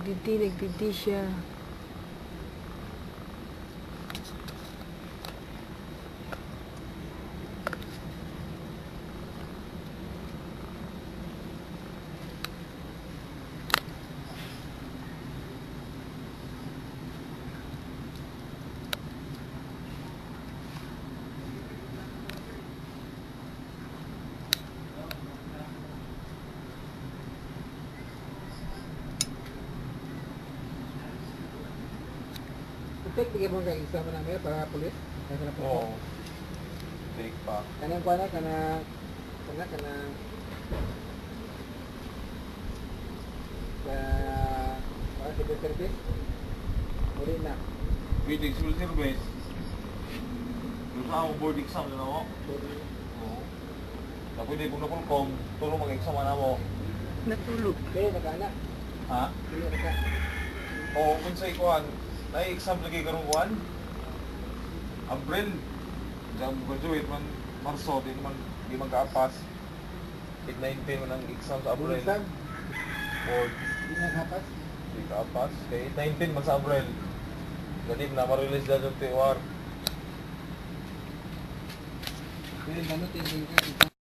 Nagdidi siya. Take bigay mo kay isa man namin para pulis. Kaya na po. Oo. Take pa. Kanang kuana kana kana kana para sa service. Muli na. Waiting civil service. Yung sa ako board exam na mo. Oo. Tapos hindi kung napulkom, tulong mag-exam na mo. Natulog. Kaya nagana. Ha? Kaya nagana. Oo, kung sa ikuan, na-exam lagi karong kuan. April. Diyan graduate man Marso, di magkaapas. 8-19 man ang exam sa April. Bulan Board. Di na kapas. Di kaapas. Kaya 8-19 man sa April. Ganit na ma-release na yung TOR. Pero ganun din ka.